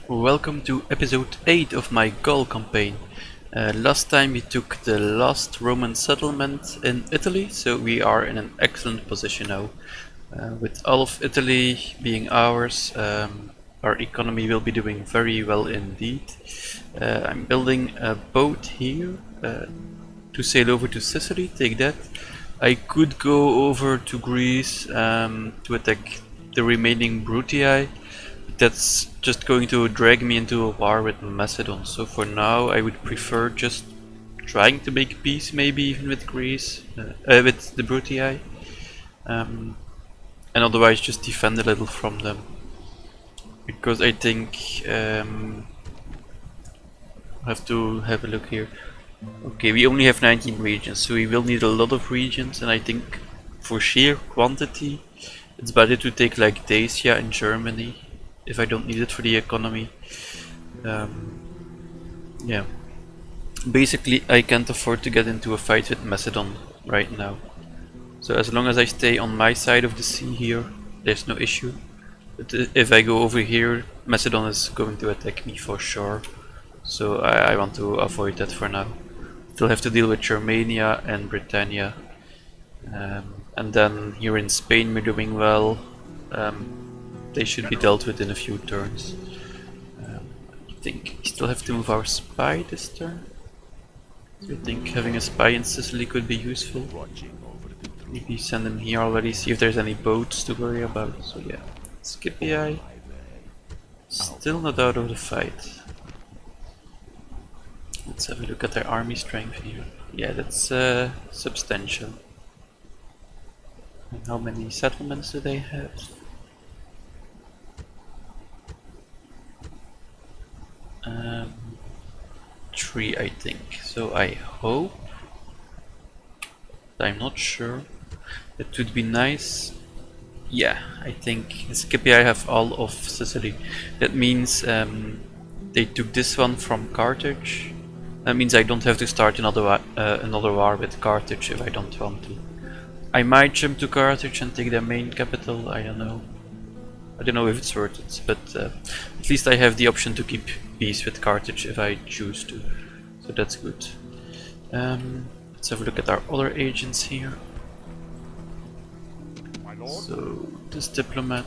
Welcome to episode 8 of my Gaul campaign. Last time we took the last Roman settlement in Italy, so we are in an excellent position now. With all of Italy being ours, our economy will be doing very well indeed. I'm building a boat here to sail over to Sicily, take that. I could go over to Greece to attack the remaining Brutii. That's just going to drag me into a war with Macedon, so for now I would prefer just trying to make peace, maybe even with Greece, with the Brutii, and otherwise just defend a little from them. Because I think I have to have a look here. Okay, we only have 19 regions, so we will need a lot of regions, and I think for sheer quantity it's better to take like Dacia in Germany if I don't need it for the economy. Yeah. Basically, I can't afford to get into a fight with Macedon right now. So as long as I stay on my side of the sea here, there's no issue. But if I go over here, Macedon is going to attack me for sure. So I want to avoid that for now. Still have to deal with Germania and Britannia. And then here in Spain we're doing well. They should be dealt with in a few turns. I think we still have to move our spy this turn. So I think having a spy in Sicily could be useful. Maybe send him here already, see if there's any boats to worry about. So yeah, Scipii still not out of the fight. Let's have a look at their army strength here. Yeah, that's substantial. And how many settlements do they have? 3, I think. So I hope. I'm not sure. It would be nice. Yeah, I think Scipii have all of Sicily. That means they took this one from Carthage. That means I don't have to start another war with Carthage if I don't want to. I might jump to Carthage and take their main capital. I don't know. I don't know if it's worth it, but at least I have the option to keep peace with Carthage if I choose to. So that's good. Let's have a look at our other agents here. So this diplomat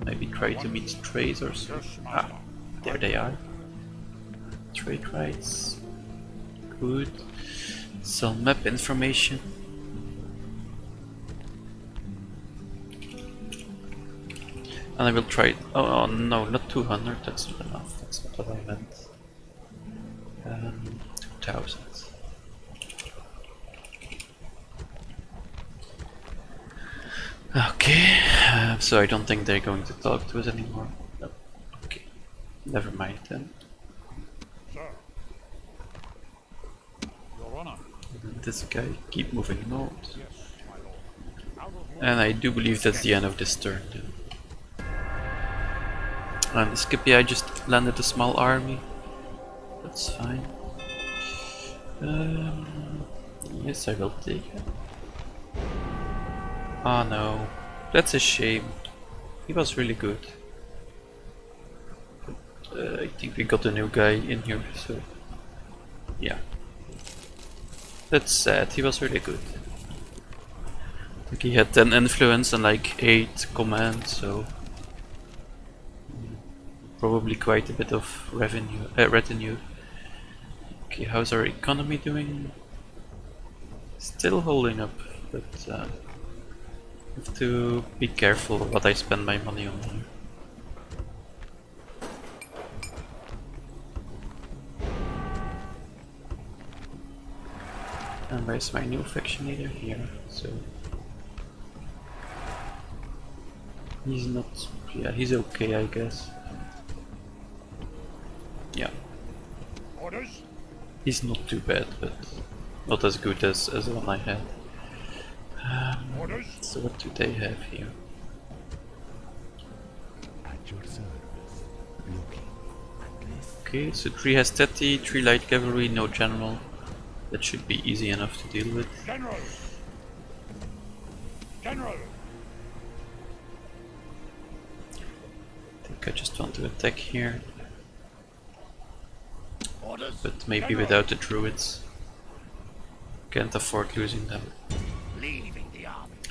maybe try to meet trade or so. Ah, there they are. Trade rights. Good. Sell map information. And I will try. Oh no, not 200. That's not enough. That's not what I meant. 2000. Okay, so I don't think they're going to talk to us anymore. No. Okay, never mind then. This guy keep moving north. And I do believe that's the end of this turn then. And the Scipii just landed a small army. That's fine. Yes, I will take it. Ah no, that's a shame. He was really good. But, I think we got a new guy in here, so yeah. That's sad, he was really good. I think he had 10 influence and like 8 command, so probably quite a bit of retinue. Okay, how's our economy doing? Still holding up, but I have to be careful what I spend my money on here. And where's my new faction leader? Here, so he's not. Yeah, he's okay, I guess. Yeah, he's not too bad, but not as good as the one I had. So what do they have here? Okay, so 3 has 30, 3 light cavalry, no general. That should be easy enough to deal with. General! I think I just want to attack here. but maybe without the druids. Can't afford losing them.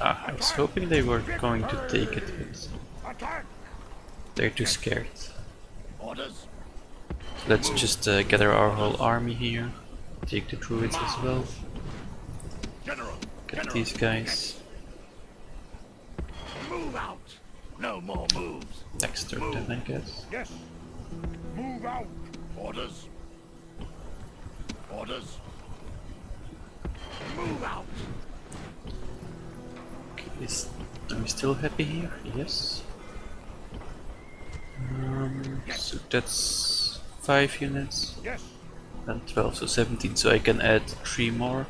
I was hoping they were going to take it, but they're too scared. Let's just gather our whole army here. Take the druids as well. Get these guys. Move out. No more moves. Next turn then, I guess. Yes. Move out. Orders. Orders. Move out. Okay, are we still happy here? Yes. So that's 5 units. Yes. And 12, so 17, so I can add 3 more.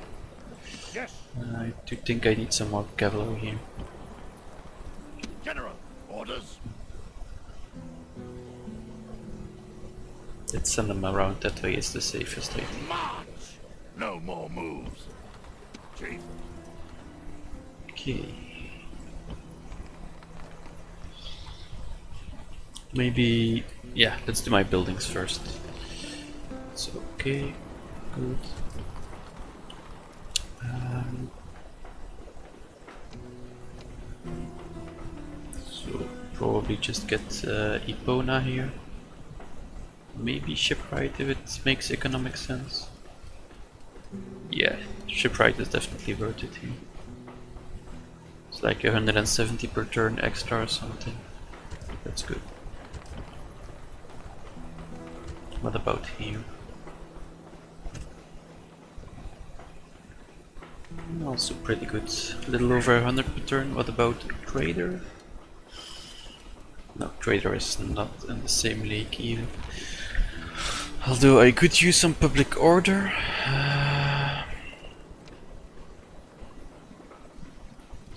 Yes. I do think I need some more cavalry here. General. Orders. Let's send them around that way, it's the safest, I think. March. No more moves. Chief. Okay. Maybe, yeah, let's do my buildings first. So, okay, good. So, probably just get Epona here. Maybe shipwright if it makes economic sense. Yeah, shipwright is definitely worth it here. It's like 170 per turn extra or something. That's good. What about here? Also pretty good. A little over 100 per turn. What about trader? No, trader is not in the same league either. Although I could use some public order.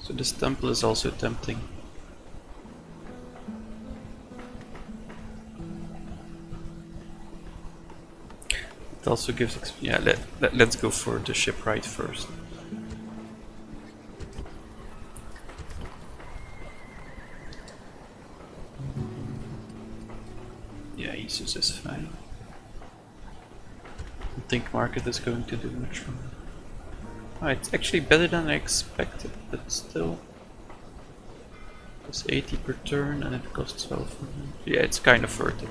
So this temple is also tempting. It also gives yeah, let's go for the shipwright first. Yeah, Jesus is fine. I don't think market is going to do much wrong. Oh, it's actually better than I expected, but still. It's 80 per turn and it costs 12. Yeah, it's kind of worth it.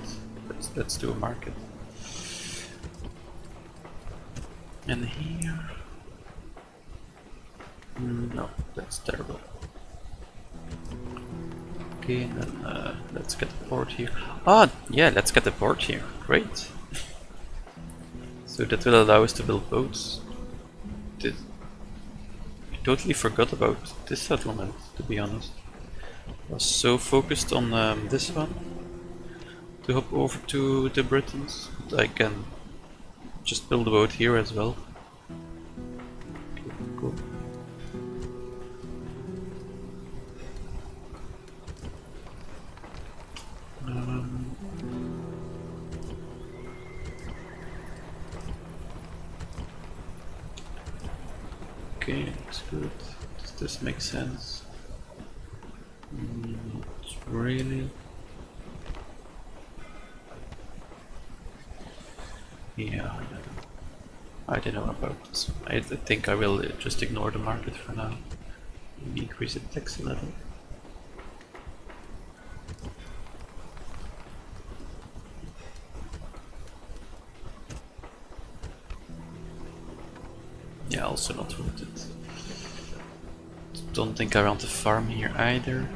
Let's do a market. And here... no, that's terrible. Okay, and then let's get the port here. Ah, yeah, let's get the port here. Great. So that will allow us to build boats. I totally forgot about this settlement, to be honest. I was so focused on this one to hop over to the Britons that I can just build a boat here as well. Okay, cool. Okay, looks good. Does this make sense? Not really. Yeah, I don't know about this. I think I will just ignore the market for now. Maybe increase the tax a little. Yeah, also not worth it. Don't think I want to farm here either.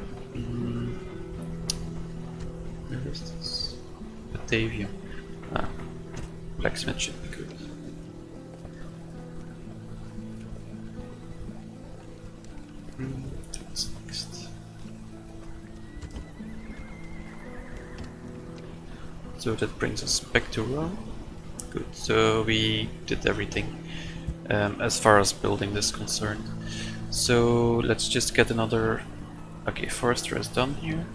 Where is this? Batavia. Ah, blacksmith should be good. What's next? So that brings us back to Rome. Good, so we did everything as far as building is concerned. So let's just get another... Okay, forester is done here.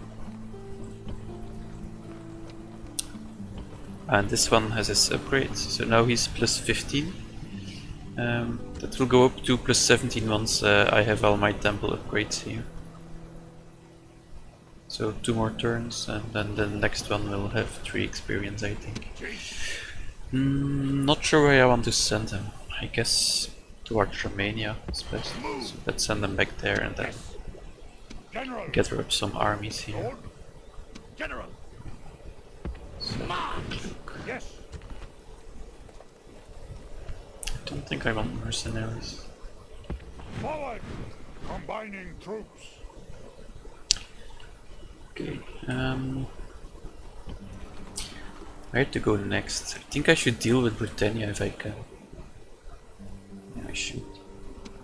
And this one has his upgrade, so now he's plus 15. That will go up to plus 17 once I have all my temple upgrades here. So 2 more turns and then the next one will have 3 experience, I think. Not sure where I want to send him. I guess towards Romania is best. So let's send them back there and then General. gather up some armies here. Lord. General. So, Yes. I don't think I want mercenaries. Forward. Combining troops. Okay, where to go next? I think I should deal with Britannia if I can. Yeah, I should.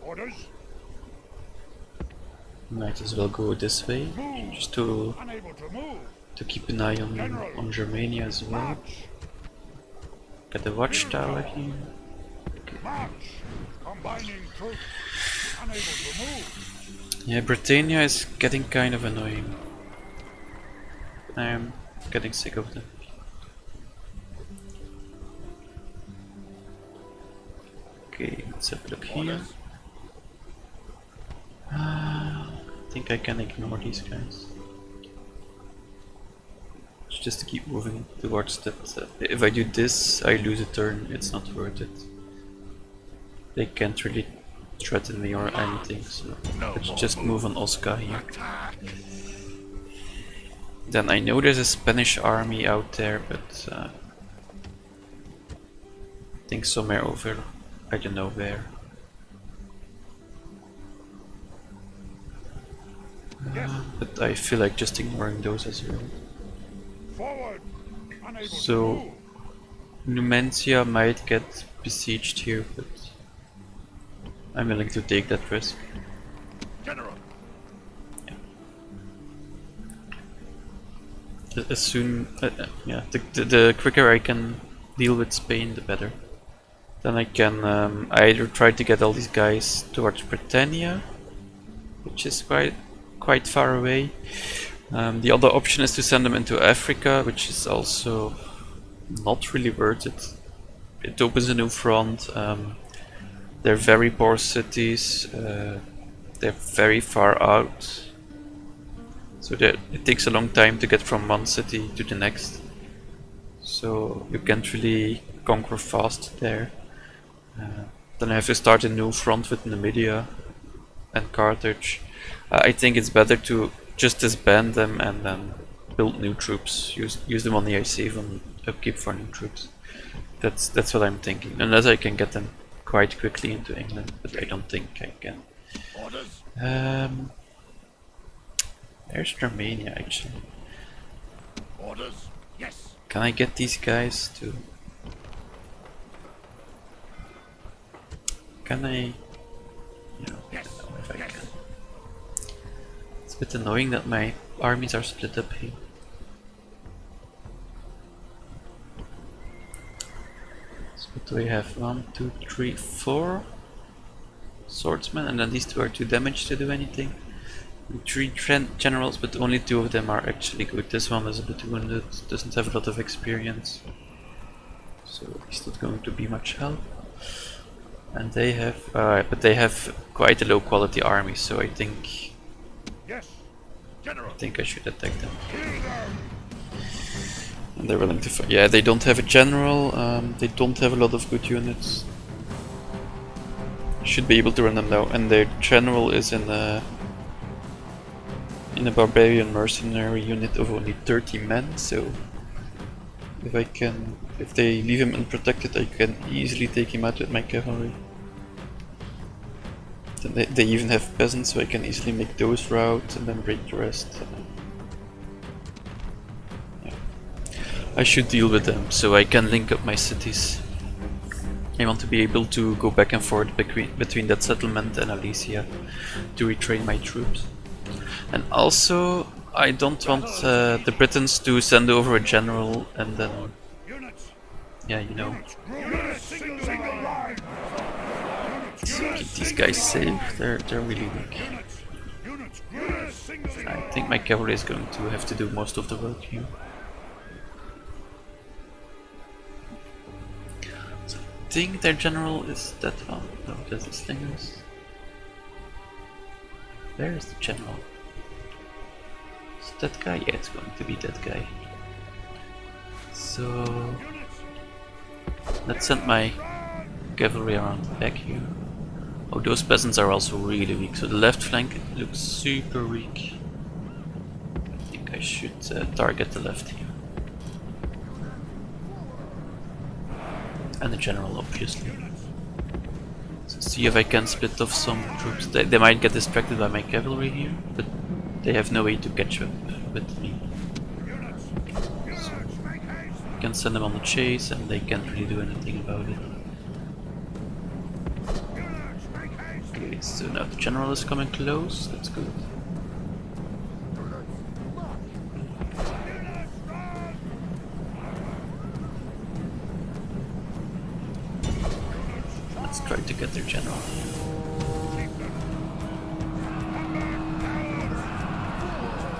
Orders. Might as well go this way, just to Unable to move. keep an eye on Germania as well. March. Get the watchtower here. March. Combining troops. Unable to move. Yeah, Britannia is getting kind of annoying. I am getting sick of them. Okay, let's have a look here. I think I can ignore these guys. Just to keep moving towards that. If I do this, I lose a turn. It's not worth it. They can't really threaten me or anything, so let's just move on Osca here. Then I know there's a Spanish army out there, but I think somewhere over, I don't know where. But I feel like just ignoring those as well. Forward. Unable to So move. Numancia might get besieged here, but I'm willing to take that risk. General. As soon, yeah, the quicker I can deal with Spain, the better. Then I can either try to get all these guys towards Britannia, which is quite far away. The other option is to send them into Africa, which is also not really worth it. It opens a new front. They're very poor cities. They're very far out. So that it takes a long time to get from one city to the next. So you can't really conquer fast there. Then I have to start a new front with Numidia and Carthage. I think it's better to just disband them and then build new troops. Use the money I save on upkeep for new troops. That's what I'm thinking. Unless I can get them quite quickly into England, but I don't think I can. Orders. There's Romania actually. Orders. Yes. Can I get these guys to... Can I... No, I don't know if I can. It's a bit annoying that my armies are split up here. So what do we have? 1, 2, 3, 4 swordsmen, and then these two are too damaged to do anything. 3 generals, but only 2 of them are actually good. This one is a bit wounded, doesn't have a lot of experience, so he's not going to be much help. And they have, but they have quite a low quality army, so I think Yes. General. I should attack them. And they're willing to fight. Yeah, they don't have a general. They don't have a lot of good units. Should be able to run them now, and their general is in a barbarian mercenary unit of only 30 men. So if they leave him unprotected, I can easily take him out with my cavalry. Then they even have peasants, so I can easily make those rout and then break the rest. Yeah. I should deal with them, so I can link up my cities. I want to be able to go back and forth between that settlement and Alesia to retrain my troops. And also, I don't want the Britons to send over a general and then, Units. yeah, you know, Units. Single line. keep these guys safe. They're really weak. Units. Units. Units. Single I think my cavalry is going to have to do most of the work here. So I think their general is that one. No, that's the slingers. Where is the general? Is it that guy? Yeah, it's going to be that guy. So units. Let's send my cavalry around back here. Oh, those peasants are also really weak, so the left flank looks super weak. I think I should target the left here. And the general, obviously. So see if I can split off some troops. They might get distracted by my cavalry here, but they have no way to catch up with me. So I can send them on the chase and they can't really do anything about it. Okay, so now the general is coming close, that's good. Let's try to get their general.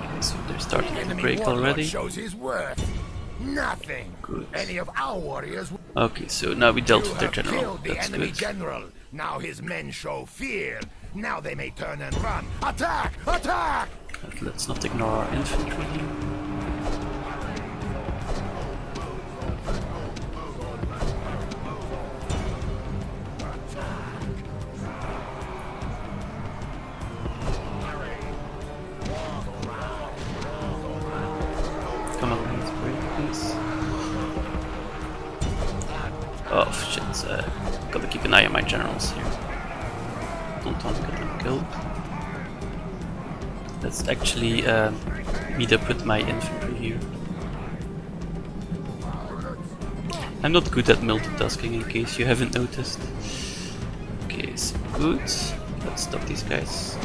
Okay, so they're starting to break already. Shows his worth. Nothing. Good. Any of our warriors. Okay, so now we dealt You with their have general. killed the That's enemy good. general. Now his men show fear. Now they may turn and run. Attack! Attack! But let's not ignore our infantry here. Come on, let's break, please. Oh shit, gotta keep an eye on my generals here. Don't want to get them killed. Let's actually meet up with my infantry here. I'm not good at multitasking, in case you haven't noticed. Okay, so good. Let's stop these guys.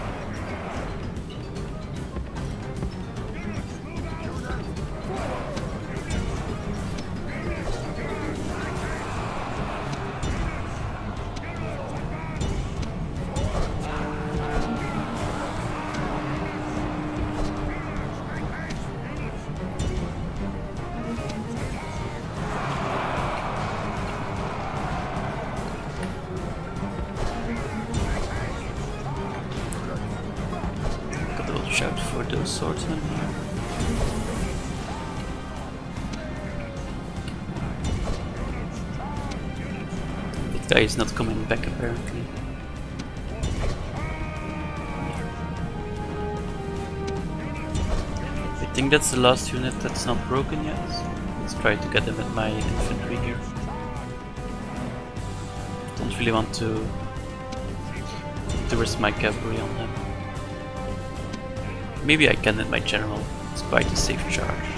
Gotta watch out for those swordsmen here. The guy is not coming back apparently. I think that's the last unit that's not broken yet. Let's try to get them with my infantry here. Don't really want to risk my cavalry on them. Maybe I can with my general. It's quite a safe charge.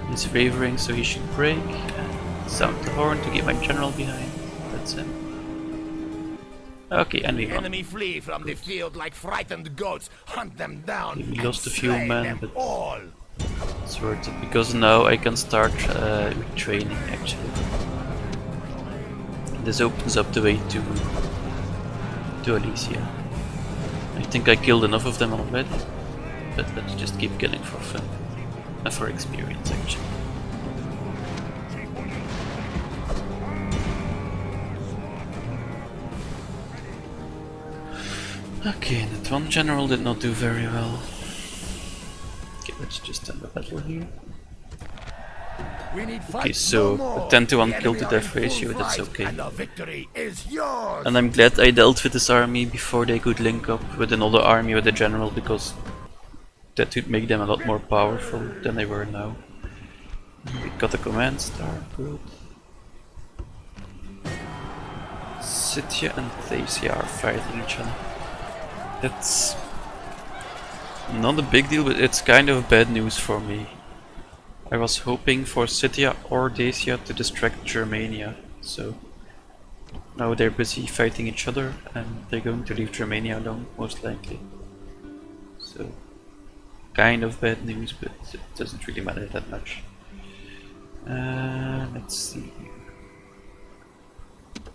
He's favoring, so he should break. Sound the horn to get my general behind. That's him. Okay, and we The won. enemy flee from the field like frightened goats. Hunt them down. We and lost a few slay men, them but all. it's worth it because now I can start retraining actually. This opens up the way to Elysia. I think I killed enough of them already, but let's just keep killing for fun and for experience actually. Okay, that one general did not do very well. Okay, let's just end the battle here. We need Okay, fight so no more. a 10 to 1 The kill to enemy are in death full ratio, that's flight, okay. And the victory is yours. And I'm glad I dealt with this army before they could link up with another army with a general, because that would make them a lot more powerful than they were now. We got a command star, good. Scythia and Thracia are fighting each other. That's not a big deal, but it's kind of bad news for me. I was hoping for Scythia or Dacia to distract Germania, so now they're busy fighting each other and they're going to leave Germania alone, most likely. So, kind of bad news, but it doesn't really matter that much. Let's see here.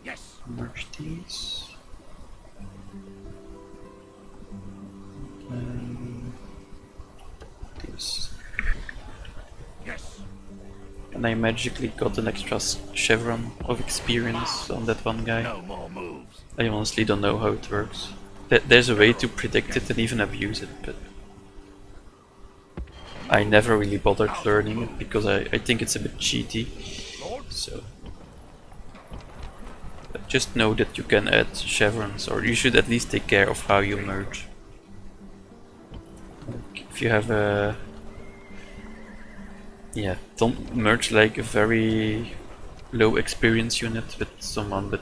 Yes. Merge these. This. Yes. And I magically got an extra chevron of experience on that one guy. No more moves. I honestly don't know how it works. There's a way to predict it and even abuse it, but I never really bothered learning it because I think it's a bit cheaty. So But just know that you can add chevrons, or you should at least take care of how you merge. Like if you have a... Yeah, don't merge like a very low experience unit with someone with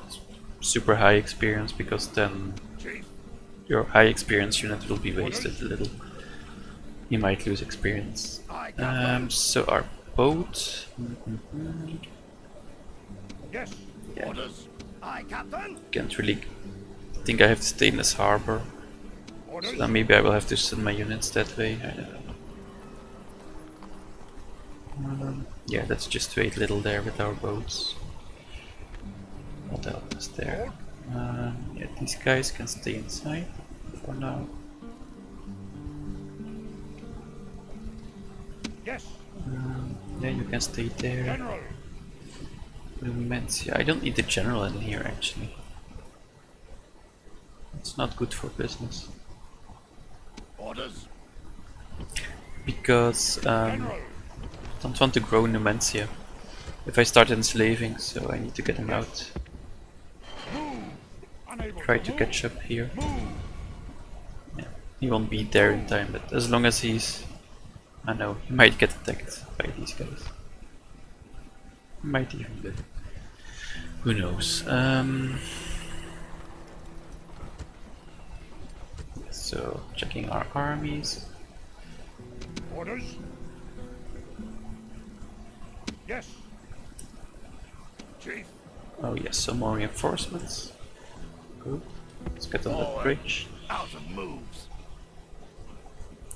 super high experience, because then your high experience unit will be wasted a little. You might lose experience. So our boat... Yes. Yeah. Orders. Aye, Captain. Can't really... I think I have to stay in this harbor. Orders. So then maybe I will have to send my units that way. I don't know. Yeah, let's just wait a little there with our boats. What else is there? Yeah, these guys can stay inside for now. Yes. Yeah, you can stay there. General. Lumencia. I don't need the general in here actually. It's not good for business. Orders. Because I General. don't want to grow Numentia if I start enslaving, so I need to get him out. Move. Unable Try to move. catch up here. Move. Yeah, he won't be there in time, but as long as he's... I know, he might get attacked by these guys. He might even live. Who knows? So, checking our armies. Orders. Yes. Chief. Oh yes, some more reinforcements. Good. Let's get on that bridge. Out of moves.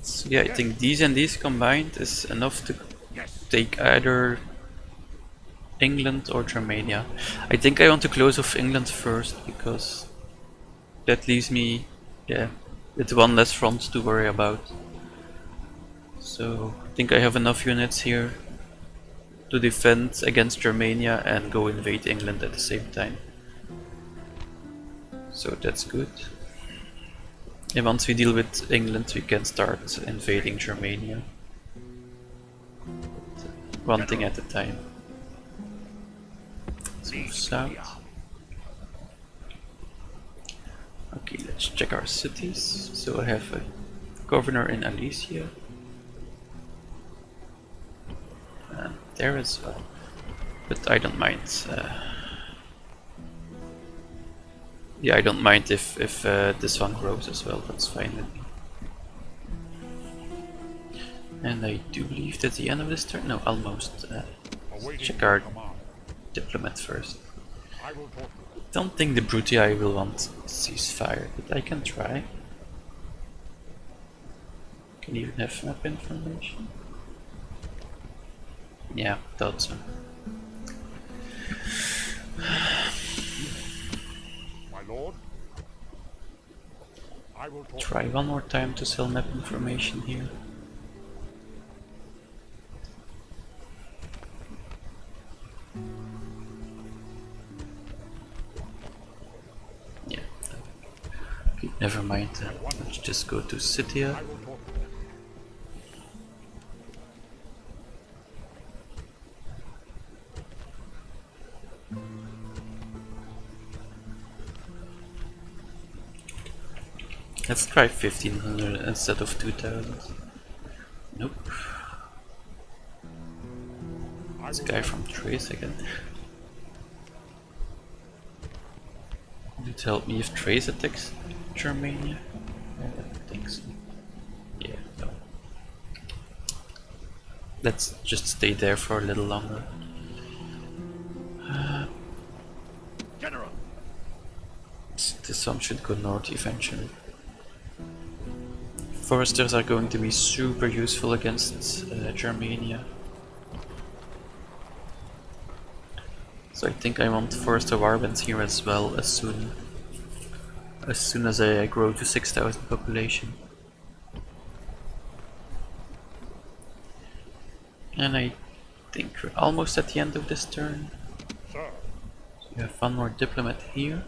So yeah, I think these and these combined is enough to Yes. take either England or Germania. I think I want to close off England first, because that leaves me, yeah, with one less front to worry about. So I think I have enough units here to defend against Germania and go invade England at the same time. So that's good. And once we deal with England, we can start invading Germania. One thing at a time. Let's move south. Okay, let's check our cities. So I have a governor in Alicia. And there as well. But I don't mind. Yeah, I don't mind if this one grows as well, that's fine with me. And I do believe that's the end of this turn. No, almost. Let's check our diplomat first. I will talk. Don't think the Brutii will want ceasefire, but I can try. Can even have map information. Yeah, thought so. My lord. I will talk. Try one more time to sell map information here. Yeah. Okay, never mind. Let's just go to Scythia. I will talk. Let's try 1500 instead of 2000. Nope. This guy from Trace again. Would it help me if Trace attacks Germania? I don't think so. Yeah, no. Let's just stay there for a little longer. General. This one should go north eventually. Foresters are going to be super useful against Germania. So I think I want Forester Warbands here as well as soon as I grow to 6,000 population. And I think we're almost at the end of this turn. Sir. So you have one more diplomat here.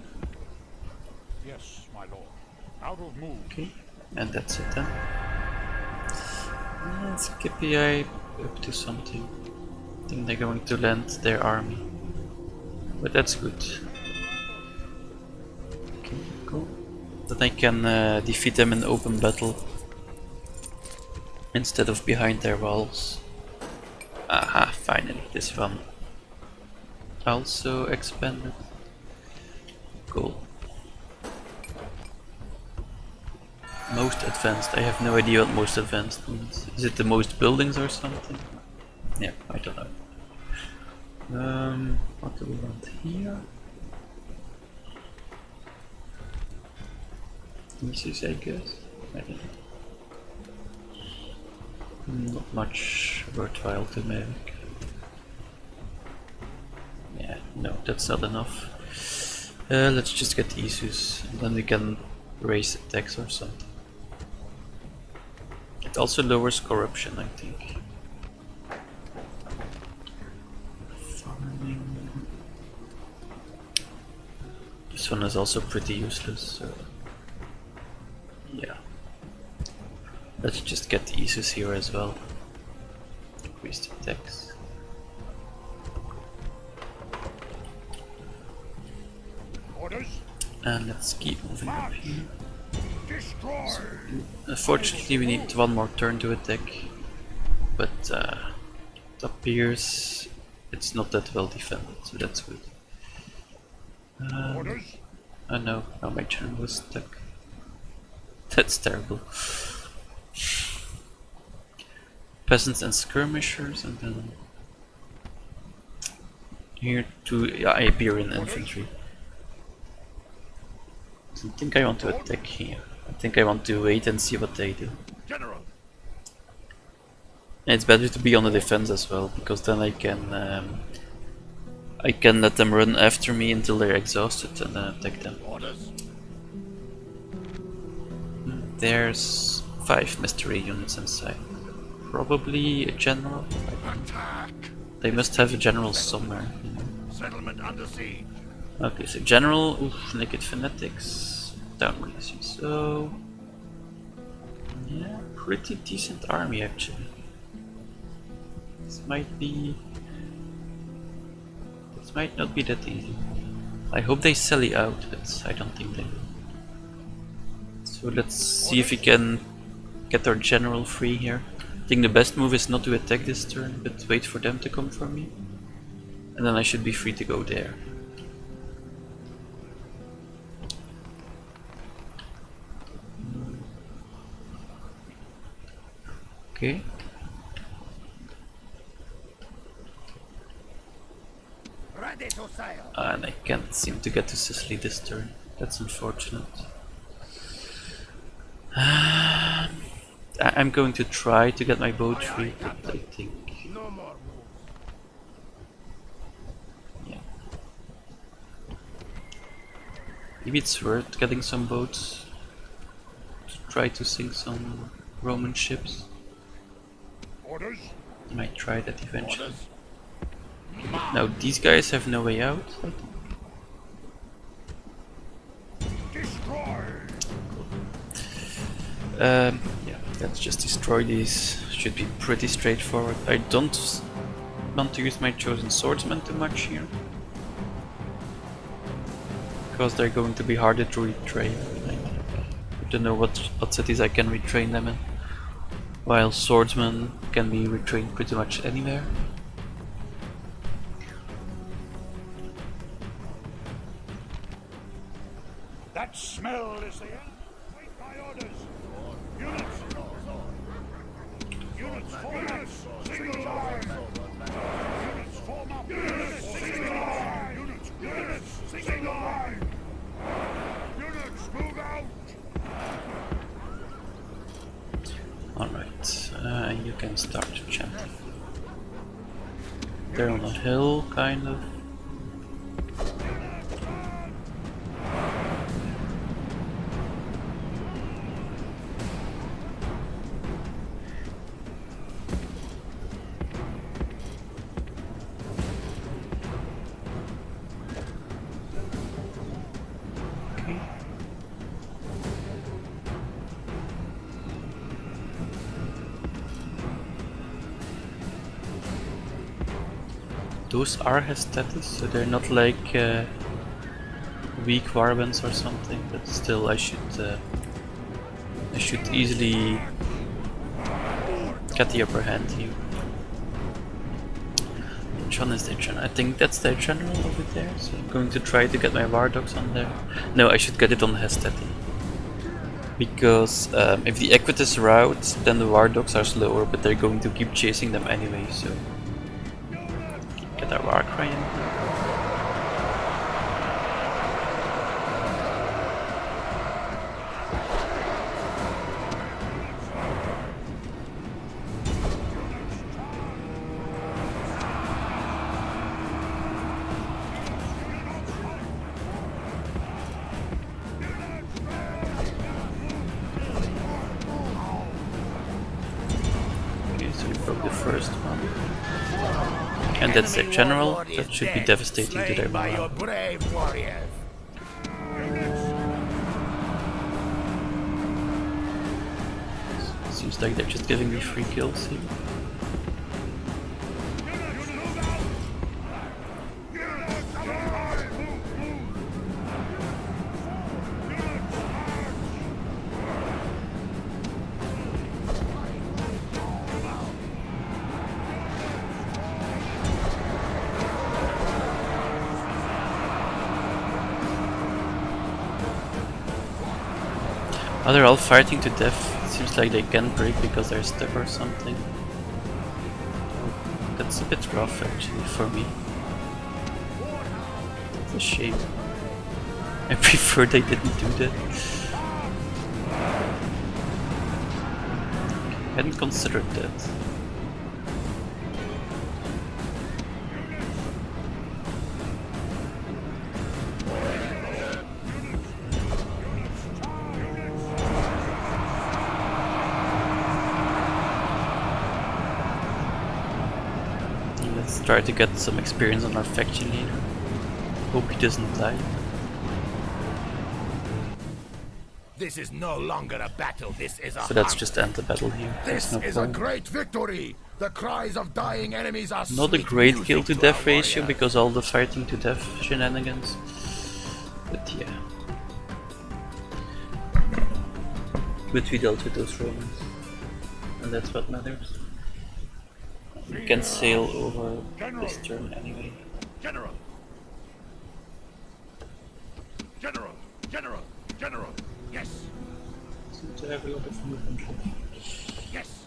Yes, my lord. Out of move. Okay, and that's it then. And Scipii up to something. I think they're going to land their army. But that's good. Cool. Then I can defeat them in open battle instead of behind their walls. Aha, finally, this one also expanded. Cool. Most advanced. I have no idea what most advanced means. Is it the most buildings or something? Yeah, I don't know. What do we want here? Pieces, I guess. I don't know. Not much worthwhile to make. Yeah, no, that's not enough. Let's just get Isus, and then we can raise attacks or something. It also lowers corruption, I think. Farming. This one is also pretty useless, so yeah. Let's just get Isus here as well. Increase the attacks. Orders. And let's keep moving up here. Destroy. Unfortunately, we need one more turn to attack, but it appears it's not that well defended, so that's good. Orders. Oh no, now my general was stuck. That's terrible. Peasants and skirmishers, and then here to Iberian infantry. I don't think I want to attack here. I think I want to wait and see what they do. General. And it's better to be on the defense as well, because then I can let them run after me until they're exhausted and then attack them. Orders. There's 5 mystery units inside. Probably a general. Attack. They must have a general somewhere. You know. Settlement under siege. Okay, so general, oof, naked fanatics, down releasing. So yeah, pretty decent army actually. This might not be that easy. I hope they sally out, but I don't think they will. So let's see if we can get our general free here. I think the best move is not to attack this turn, but wait for them to come for me. And then I should be free to go there. Okay. Ready to sail. And I can't seem to get to Sicily this turn. That's unfortunate. I'm going to try to get my boat free, but I think... No more moves. yeah. Maybe it's worth getting some boats to try to sink some Roman ships. Orders. I might try that eventually. Orders. Now these guys have no way out. Destroy. Yeah, let's just destroy these. Should be pretty straightforward. I don't want to use my chosen swordsmen too much here, because they're going to be harder to retrain. I don't know what cities I can retrain them in, while swordsmen can be retrained pretty much anywhere. That smell is the end. Wait my orders. Units. Units form up. Single line. Units form up. Units single line. Units single line. Units move out. Alright, you can start chanting. They're on a hill, kind of. Those are his status, so they're not like weak warbands or something, but still I should easily get the upper hand here. Which one is their general? I think that's their general over there, so I'm going to try to get my war dogs on there. No, I should get it on Hestetti. Because if the Equites route, then the war dogs are slower, but they're going to keep chasing them anyway, so get our war cry in. The first one, and that's their general. That should be devastating to their morale. Seems like they're just giving me free kills here. Oh, they're all fighting to death. It seems like they can't break because they're stuck or something. That's a bit rough actually for me. It's a shame. I prefer they didn't do that. I hadn't considered that. Let's try to get some experience on our faction leader. Hope he doesn't die. This is no longer a battle, this is a So let's just end the battle here. This no is a great victory! The cries of dying enemies are not a sweet great music kill to our death ratio warriors. because all the fighting to death shenanigans. But yeah. But we dealt with those Romans. And that's what matters. We can sail over this turn anyway. General! General! General! General! Yes! Seem to have a lot of movement. Yes!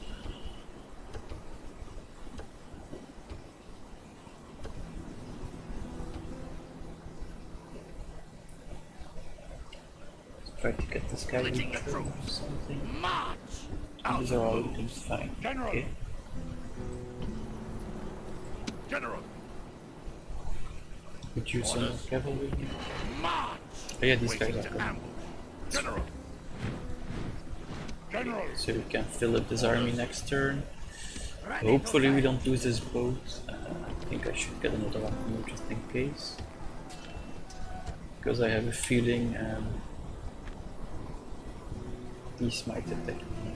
Try to get this guy in or something. March! These are all looking fine. General! Okay. General! Could use some more cavalry here. March! Oh yeah, these guys Waiting are to coming. ambush. General! General! So we can fill up this army next turn. Ready Hopefully to we fight. don't lose this boat. I think I should get another one here just in case. Because I have a feeling these might attack me.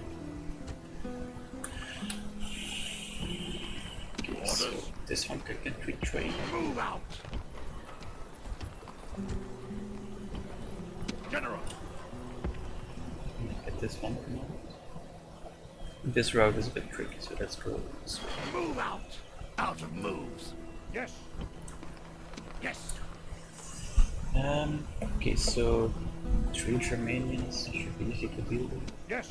Okay, so this one can retrain. Move out! General! Get this one come out. This route is a bit tricky, so let's go this way. Move out! Out of moves! Yes! Yes! Okay, so 3 Germanians should be easy to deal with. Yes!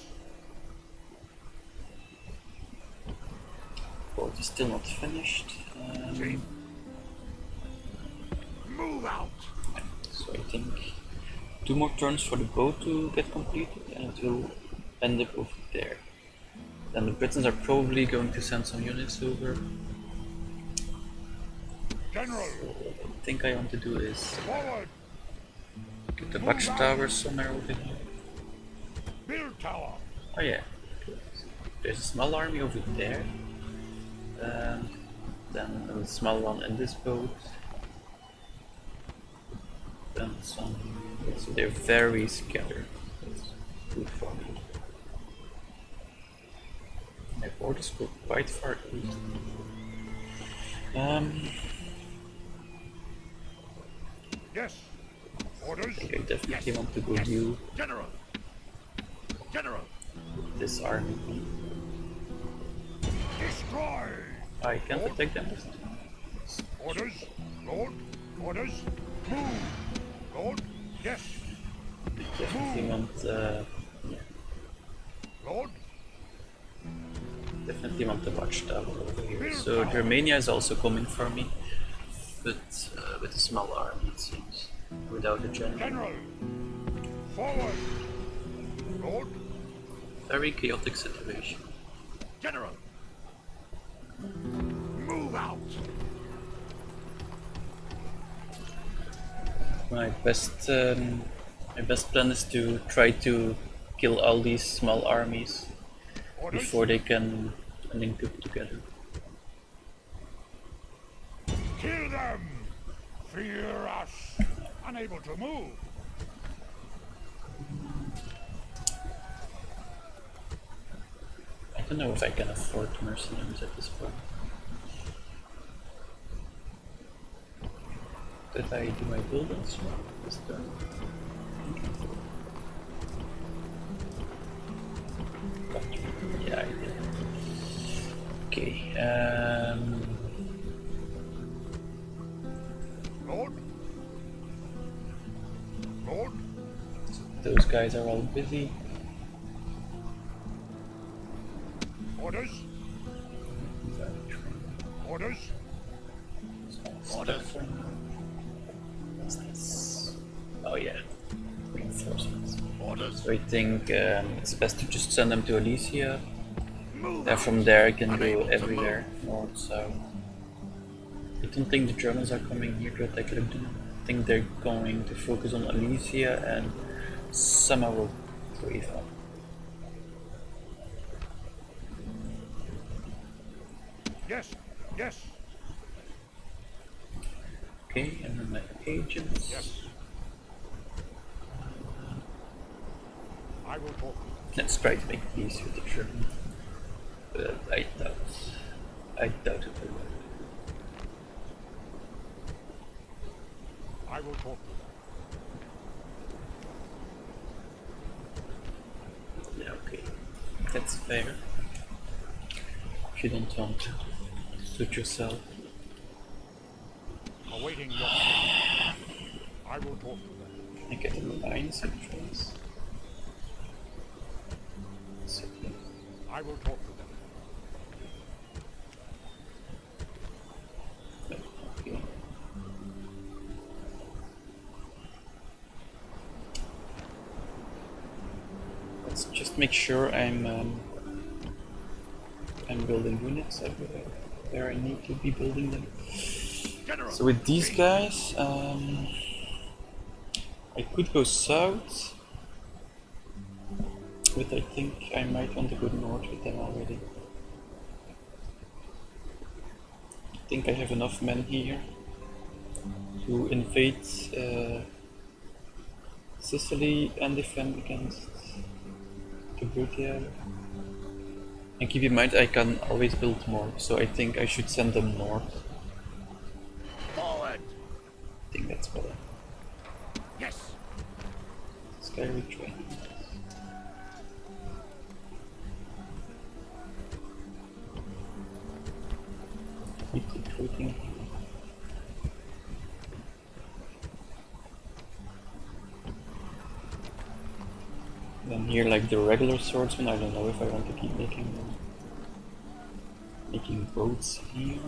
Boat is still not finished. Chief! Move out! So I think 2 more turns for the boat to get completed and it will end up over there. Then the Britons are probably going to send some units over. General! So what I think I want to do is Forward! get the watchtower somewhere over here. Build tower! Oh yeah, there's a small army over there. And then a small one in this boat. And some. So they're very scattered. That's good for me. My borders go quite far east. Yes! Orders. I definitely want to go do General. General. this army. Destroy. I can't Lord. attack them. Orders. Lord. Orders. Move. Lord. Yes. Definitely want, Lord. definitely want the watchtower over here. So Germania is also coming for me, but with a small army it seems, without a general. General. Forward. Lord. Very chaotic situation. General. Move out. My best plan is to try to kill all these small armies Orders. before they can link up together. Kill them. Fear us. Unable to move. I don't know if I can afford mercenaries at this point. Did I do my buildings this turn? Yeah, I did. Okay. Lord. Lord. Those guys are all busy. Orders. Orders. Orders. What's this? Oh yeah, reinforcements. Orders. So I think it's best to just send them to Elysia. Move And out. from there I can Unable go to everywhere, north, south. I don't think the Germans are coming here to attack Lugdunum. I think they're going to focus on Elysia and Samarova. Yes. Yes. Okay, and then my agents. Yes. I will talk. Let's try to make peace with the Germans. But I doubt it will work. I will talk to them. Yeah, okay. That's fair. If you don't want to suit yourself. Awaiting your signal. I will talk to them. I get an alliance in place. I will talk to them. Okay. Let's just make sure I'm building units everywhere where I need to be building them. General. So with these guys, I could go south, but I think I might want to go north with them already. I think I have enough men here to invade Sicily and defend against Gibraltar. And keep in mind I can always build more, so I think I should send them north. Forward. I think that's better. Yes. Sky retrain. Keep recruiting. Then here, like the regular swordsmen, I don't know if I want to keep making them. Making boats here.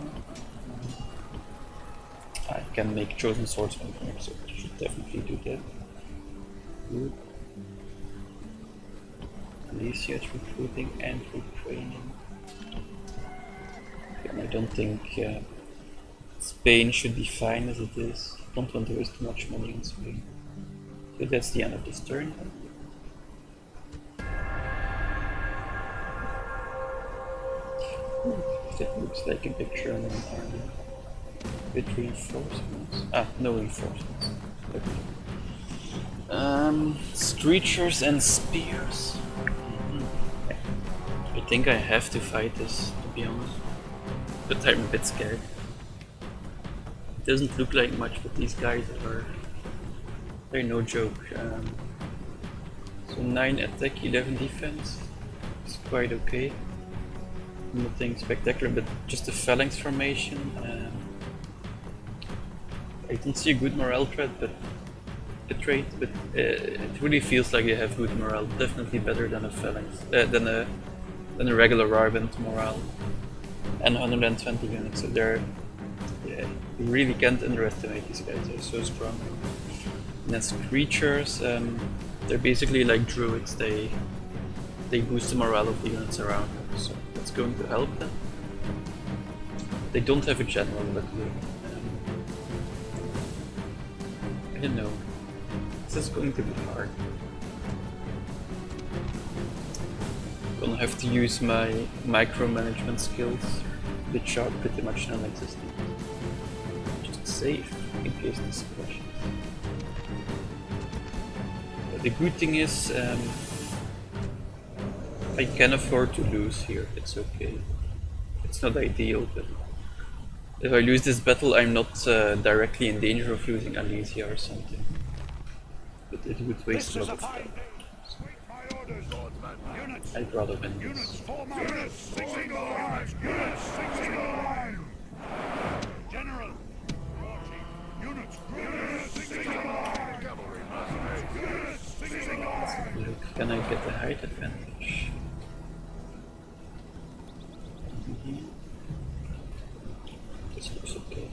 I can make chosen swordsmen here, so I should definitely do that. Good. Alicia is recruiting and retraining. And I don't think Spain should be fine as it is. I don't want to waste too much money on Spain. So that's the end of this turn. That looks like a big German army. With reinforcements. Ah, no reinforcements. Okay. Streachers and spears. I think I have to fight this, to be honest. But I'm a bit scared. It doesn't look like much, but these guys are they're no joke. So 9 attack, 11 defense. It's quite okay. Nothing spectacular, but just a phalanx formation. I don't see a good morale trait, but it really feels like they have good morale. Definitely better than a phalanx, than a regular Arbent morale. And 120 units, so they're, yeah, you really can't underestimate these guys. They're so strong. And as creatures, they're basically like druids. They boost the morale of the units around them, so that's going to help them. They don't have a general, luckily. I don't know. This is going to be hard. Gonna have to use my micromanagement skills, which are pretty much non-existent. Just save in case this crashes. But the good thing is, I can afford to lose here. It's okay. It's not ideal, but if I lose this battle, I'm not directly in danger of losing Alesia or something. But it would waste a lot of time. I'd rather win this. Look, can I get the height advantage? This looks okay.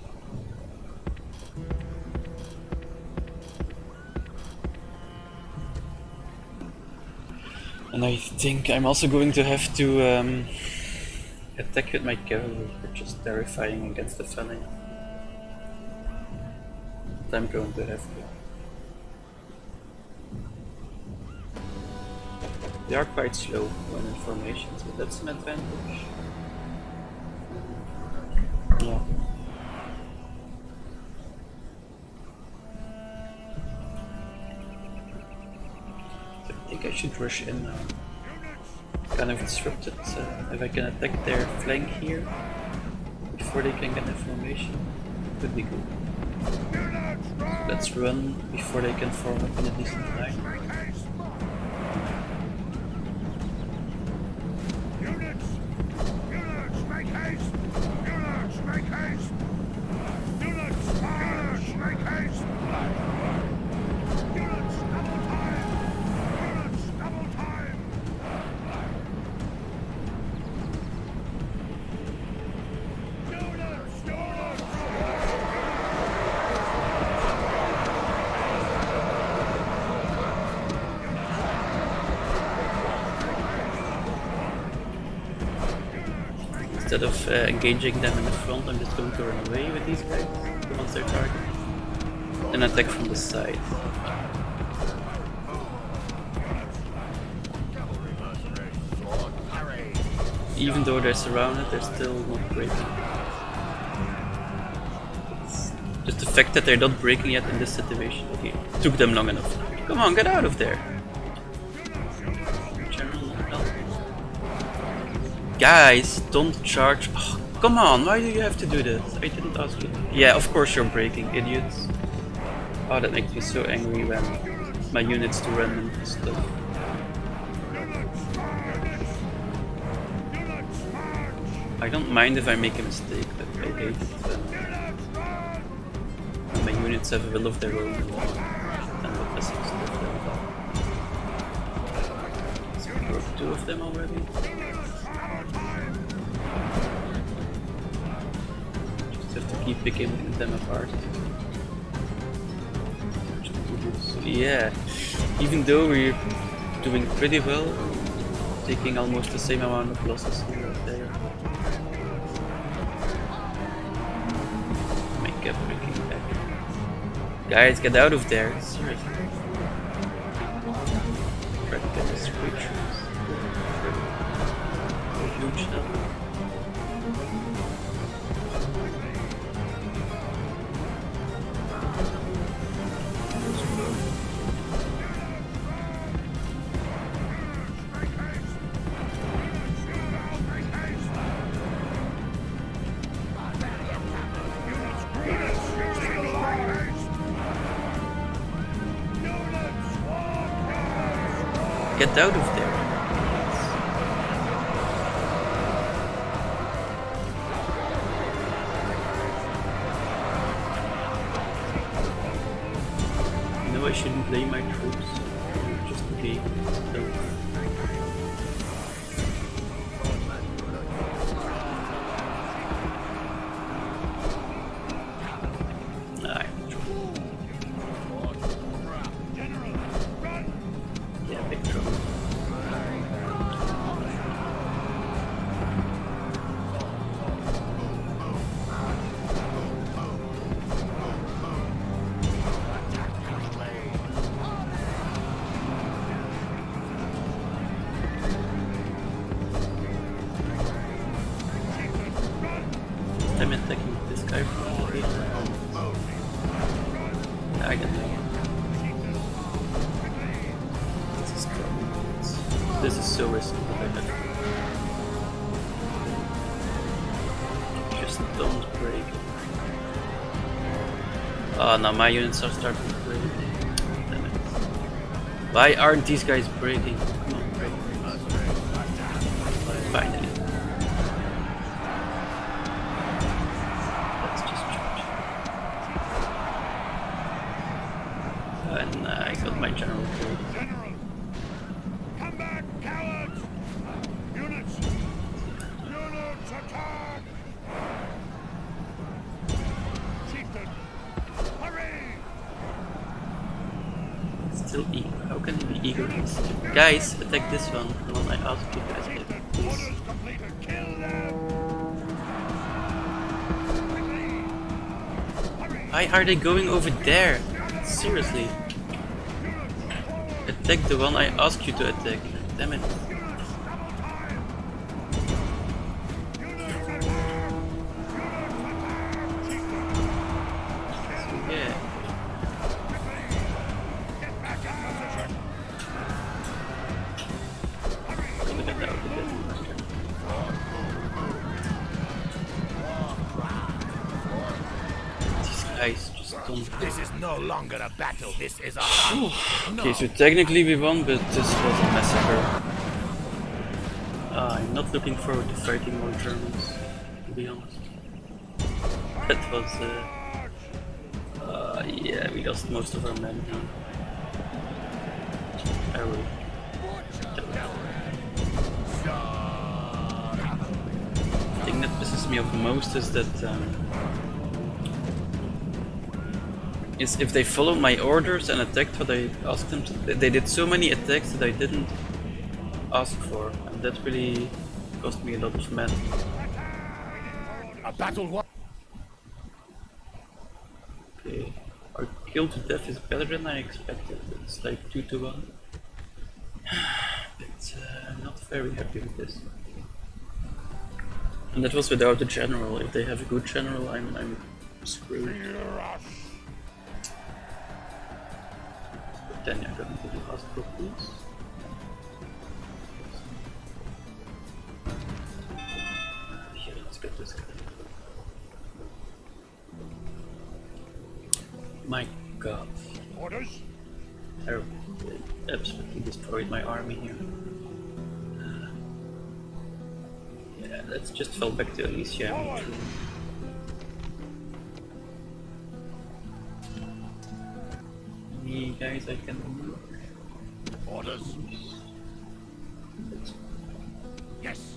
And I think I'm also going to have to attack with my cavalry, which is terrifying against the phalanx. But I'm going to have to. They are quite slow when in formations, but that's an advantage. Yeah. I think I should rush in now. Kind of disrupted. If I can attack their flank here before they can get in formation, could be good. So let's run before they can form up in a decent line. Instead of engaging them in the front, I'm just going to run away with these guys, the ones they're targeting, and attack from the side. Even though they're surrounded, they're still not breaking. It's just the fact that they're not breaking yet in this situation. Okay, it took them long enough. Come on, get out of there! Guys, don't charge. Oh, come on, why do you have to do this? I didn't ask you. Yeah, of course you're breaking, idiots. Oh, that makes me so angry when my units do random stuff. I don't mind if I make a mistake, but I hate it when my units have a will of their own and the blessings of them. So we broke 2 of them already. Have to keep picking them apart. Yeah, even though we're doing pretty well, taking almost the same amount of losses here and there. My cavalry came back. Guys, get out of there! Seriously. Try to get these creatures. They're huge now. Get out of there. No, I shouldn't blame my troops. Just be so. I'm attacking this guy from the I get it. This is trouble. This is so risky that I have. Just don't break. Oh, now my units are starting to break. Damn it. Why aren't these guys breaking? Come on, break. Finally. And I got my general killed. General! Come back, cowards! Units! Units, attack! Chieftain! Hurry! Still eager. How can he be eager? Guys, attack this one. The one I asked you guys to. Please. Orders completed! Kill them! Quickly! Hurry! Why are they going over there? Seriously. Attack the one I asked you to attack. Damn it. Yeah. Look at that. These guys just don't. This is no longer a battle, this is a Okay, so technically we won, but this was a massacre. I'm not looking forward to fighting more Germans, to be honest. That was, yeah, we lost most of our men now. The thing that pisses me off the most is that, is if they followed my orders and attacked what I asked them to. They did so many attacks that I didn't ask for, and that really cost me a lot of men. A battle what? Okay, our kill to death is better than I expected. It's like 2-1. But I'm not very happy with this. And that was without a general. If they have a good general, I'm screwed. Then I got into the hospital, please. Here, let's get this guy. My god. Orders? Terrible. They absolutely destroyed my army here. Yeah, let's just fall back to Alicia. Any guys I can move? Orders? Yes.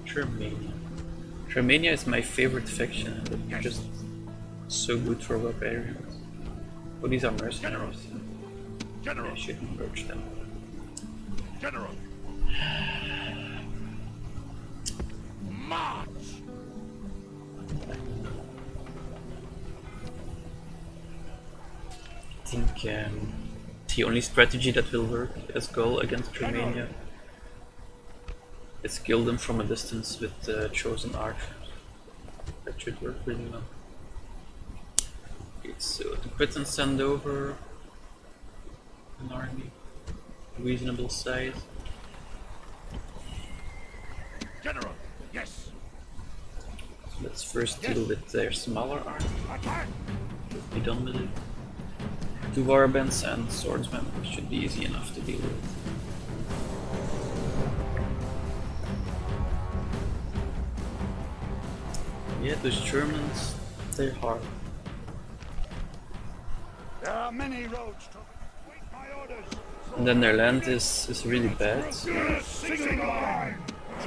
Germania. Germania is my favorite faction. They're just so good for barbarians. Oh, these are mercenaries. General. I shouldn't merge them. General. March. I think the only strategy that will work as Gaul against Romania is kill them from a distance with chosen archers. That should work really well. Okay, so the Britons send over an army, reasonable size. General. Yes. So let's first deal with their smaller army. Attack. Be done with it. 2 warbands and swordsmen should be easy enough to deal with. Yeah, those Germans, they're hard. There are many roads to wait my orders. And then their land is really bad. Units, single line.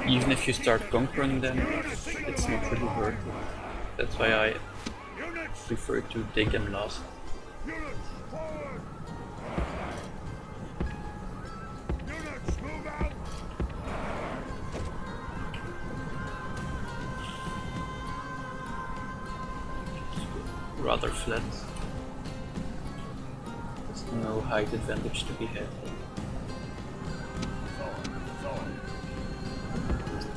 Even if you start conquering them, it's not really worth it. That's why I Units, prefer to take them last. units, forward. Units, move out. Rather flat. There's no height advantage to be had.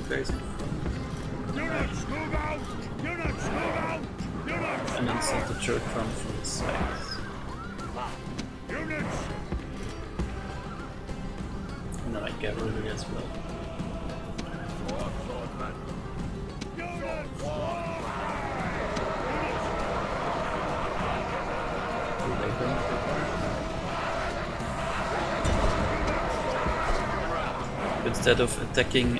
Guys in front. Units, move out. Units, move out. Units, And then send the third front from the sides. units. And then I cavalry as well. Units, They don't. Instead of attacking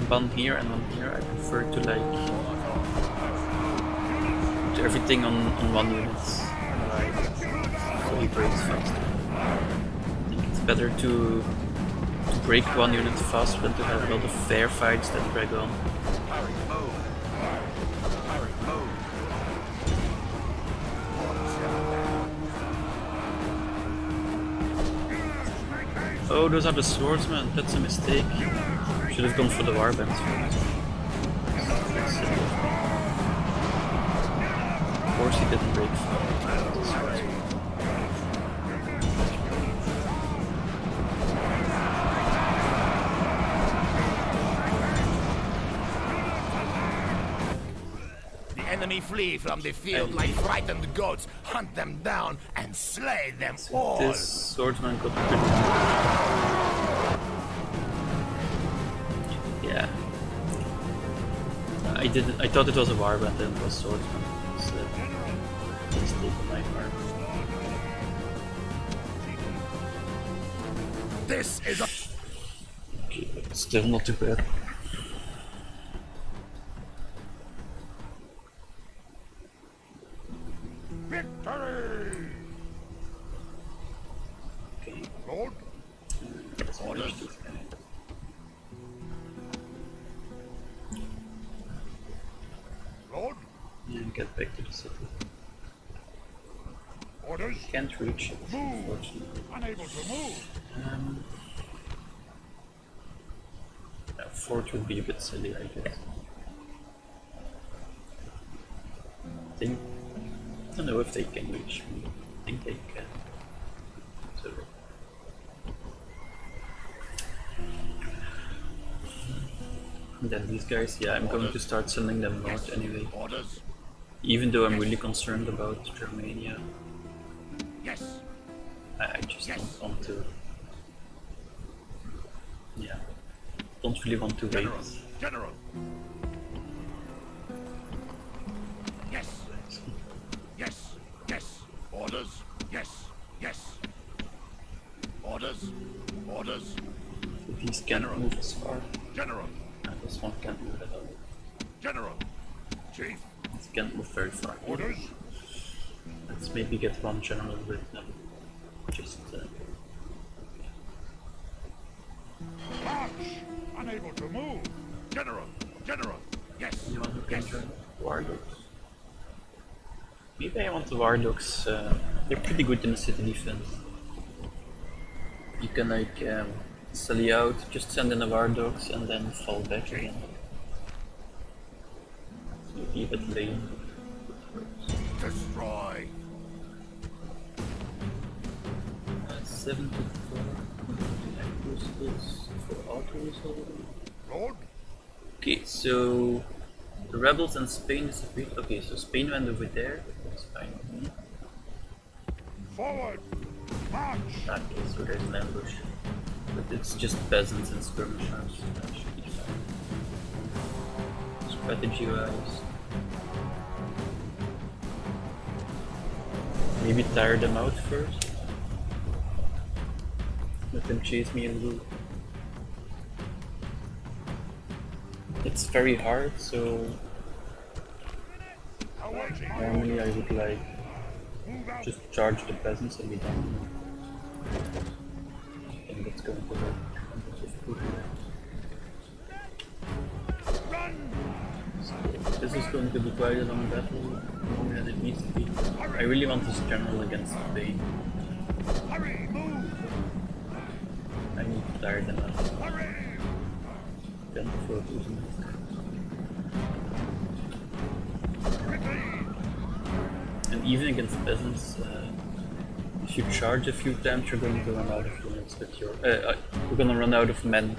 one here and one here, I prefer to like do everything on one unit, so he breaks faster. I think it's better to break one unit faster than to have a lot of fair fights that drag on. Oh, those are the swordsmen. That's a mistake. Should have gone for the warbands first. Of course, he didn't break the swordsman. The enemy flee from the field like frightened goats. Hunt them down and slay them all. This swordsman got pretty. Yeah. I thought it was a warband and it was swordsman. It's a mistake on my part. This is a Okay, but still not too bad. victory. Okay. Lord, Let's finish this guy. Lord, And get back to the city. orders. Can't reach it, Move. unfortunately. Unable to move. Yeah, fort would be a bit silly, I guess. I don't know if they can reach me. I think they can. So. And then these guys, yeah, I'm going to start sending them north anyway. Orders. Even though I'm really concerned about Germania, Yes. I just don't want to. Yeah, don't really want to wait. General. General. Yes. Yes. Yes. Orders. Yes. Yes. Orders. Orders. These can't move as far. General. And this one can't move at all. General. Chief. This can't move very far. Orders. Let's maybe get one general with them. Just March. Unable to move. General. General. Yes. anyone who can join War Dogs. Maybe I want the War Dogs. They're pretty good in the city defense. You can like sally out, just send in the War Dogs, and then fall back again. So be a bit lame. Destroy. 74 for auto resolve. Lord. Okay, so the rebels and Spain disappeared. Okay, so Spain went over there. That's fine with me. Forward. March. Okay, so there's an ambush. But it's just peasants and skirmishers. So that should be fine. Strategy wise. Maybe tire them out first. Let them chase me a little. It's very hard, so normally I would like just charge the peasants and be done. I think that's going to work. So this is going to be quite a long battle, longer than it needs to be. I really want this general against Spain. I need to tire them out. Then before losing it. And even against peasants, if you charge a few times, you're going to run out of units with your. You're going to run out of men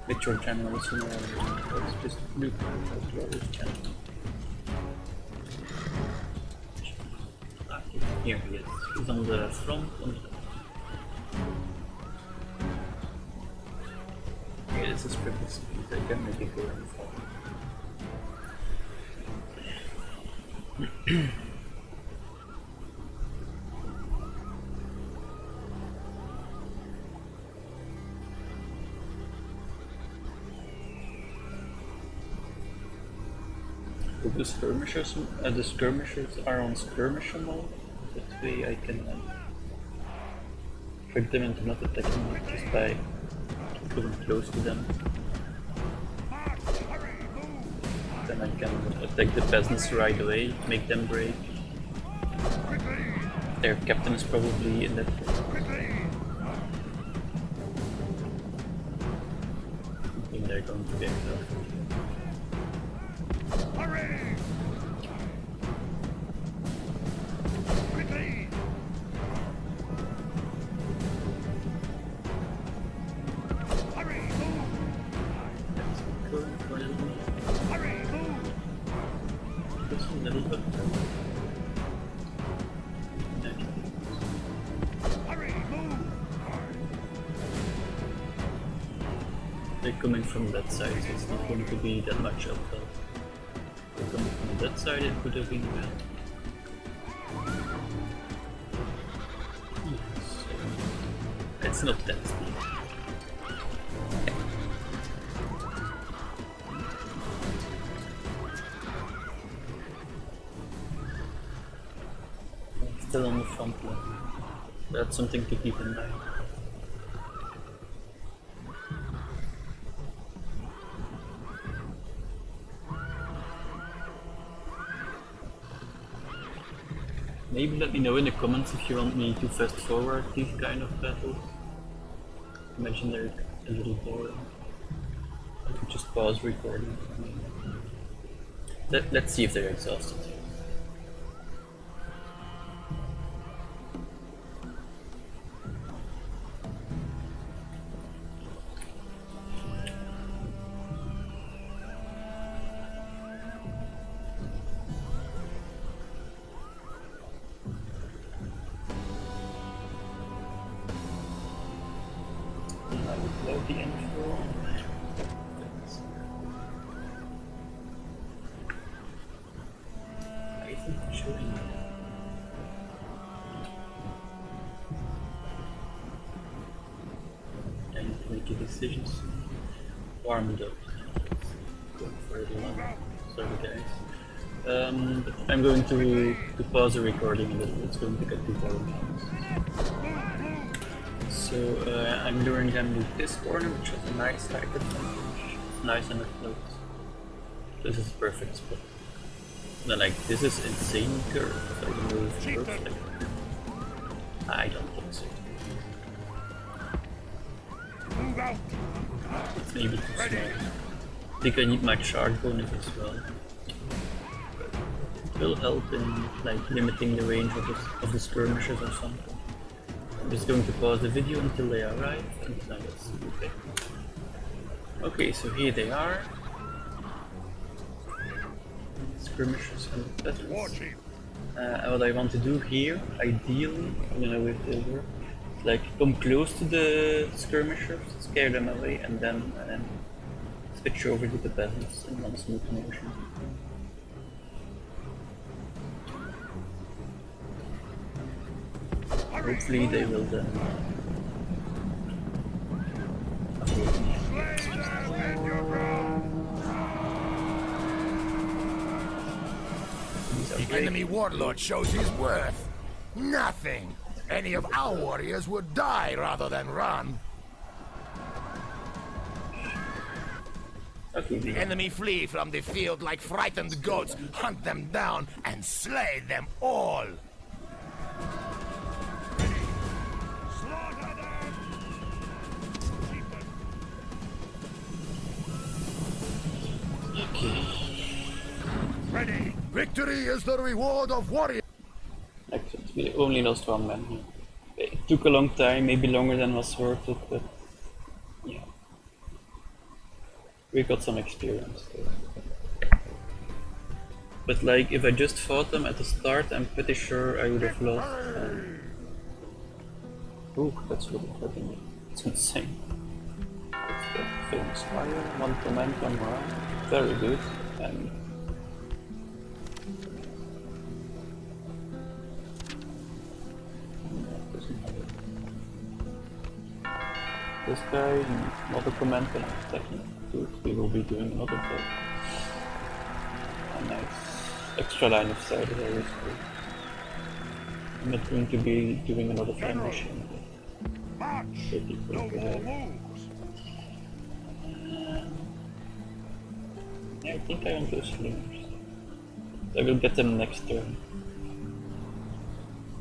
with your generals. You know, it's just loop out your general. Here he is. He's on the front. Yeah, this is pretty speed. I can make it go in front. The skirmishers are on skirmisher mode. That way I can trick them into not attacking me just by getting close to them. Then I can attack the peasants right away, make them break. Their captain is probably in that place. I think they're going to get out. They're coming from that side, so it's not going to be that much uphill. They're coming from that side, it could have been well. Yes. It's not that steep. Still on the front line. That's something to keep in mind. Maybe let me know in the comments if you want me to fast forward these kind of battles. Imagine they're a little boring. I could just pause recording. Let's see if they're exhausted. I would load the info. I think I'm showing you. I need to make a decision soon. Warmed up. Going for it long. Sorry guys. But I'm going to pause the recording a little. It's going to get too boring. So I'm luring them with this corner, which has a nice height advantage. Nice and close. This is a perfect spot. Then like this is insane curve, so I can move perfect. I don't think so. Move out. It's maybe too small. I think I need my charge bonus as well. It will help in like limiting the range of the skirmishers or something. I'm just going to pause the video until they arrive and then let's see. Okay, so here they are. Skirmishers and peasants. What I want to do here, ideally, I don't know if it'll work, like come close to the skirmishers, scare them away, and then switch over to the peasants in one smooth motion. hopefully they will then avoid me. Slay them in your ground! These are The great. enemy warlord shows his worth. Nothing. Any of our warriors would die rather than run. Okay, The enemy flee from the field like frightened goats. Hunt them down and slay them all. Slaughter them! Keep them. okay. Ready! Victory is the reward of warriors. Excellent. We only lost one man here. It took a long time, maybe longer than was worth it, but yeah. We got some experience though. But like, if I just fought them at the start, I'm pretty sure I would have lost. Ooh, that's really hurting me. It's insane. That's the famous fire, one command, one round. Very good. And this guy needs another command and technique. Good, we will be doing another thing. A nice extra line of sight is always good. I'm not going to be doing another fire machine. March! Pretty No quick more ahead. moves! Yeah, I think I want those slingers. I will get them next turn.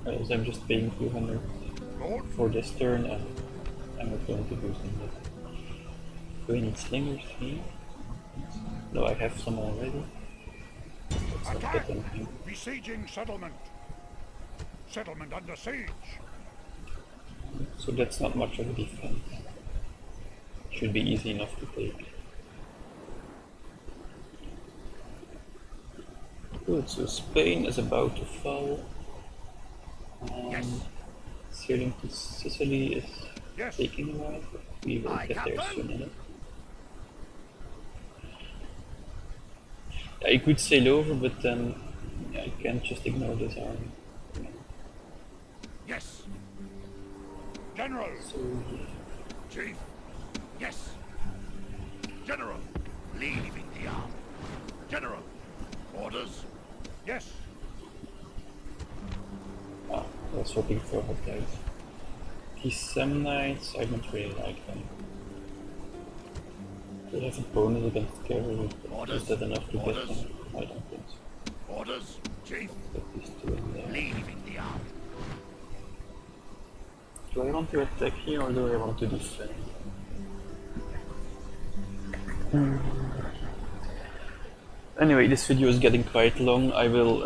As I'm just paying 200 Lord, for this turn and I'm not going to do something. Do we need slingers here? No, I have some already. Let's not attack! get them here. Besieging settlement. Settlement under siege. So that's not much of a defense. Should be easy enough to take. Good, so Spain is about to fall. Yes. Sailing to Sicily is Yes. taking a while, but we will Aye, get there Captain. soon enough. I could sail over, but then I can't just ignore this army. Yes. General! So Chief. Yes. General. Leaving the army. General. Orders. Yes. I was hoping for hot guys. These Samnites, I don't really like them. They have a bonus against cavalry, but is that enough to get Orders. them? I don't think so. Orders. Chief. Put these two in there. Leaving the army. Do I want to attack here or do I want to defend? Anyway, this video is getting quite long. I will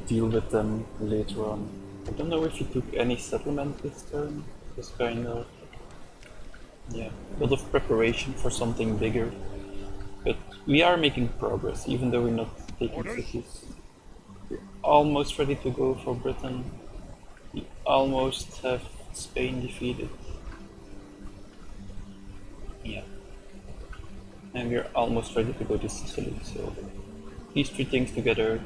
deal with them later on. I don't know if he took any settlement this turn. It's kind of... yeah, a lot of preparation for something bigger. But we are making progress, even though we're not taking Orders. cities. We're almost ready to go for Britain. We almost have Spain defeated. Yeah. And we're almost ready to go to Sicily, so these three things together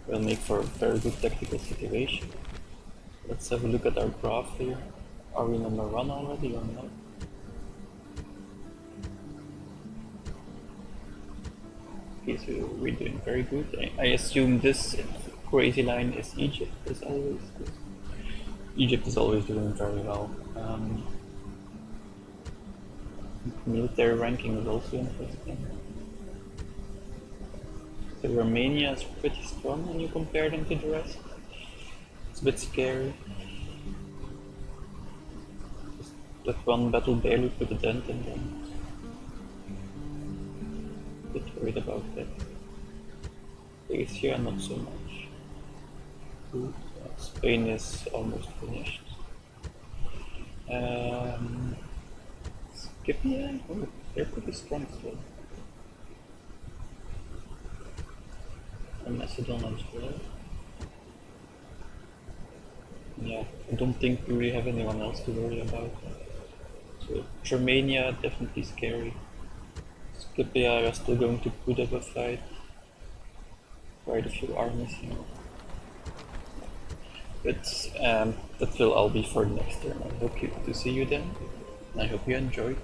will make for a very good tactical situation. Let's have a look at our graph here. Are we on a run already or not? Okay, so we're doing very good. I assume this crazy line is Egypt, as always. Egypt is always doing very well. Military ranking is also interesting. So Romania is pretty strong when you compare them to the rest. It's a bit scary. Just that one battle barely put a dent in them. A bit worried about that. Asia not so much. Good. Spain is almost finished. Scipia? Oh, they're pretty strong still. And Macedon as well. Yeah, I don't think we really have anyone else to worry about. So Germania, definitely scary. Scipia are still going to put up a fight. Quite a few armies here. But that will all be for next turn. I hope to see you then. I hope you enjoyed.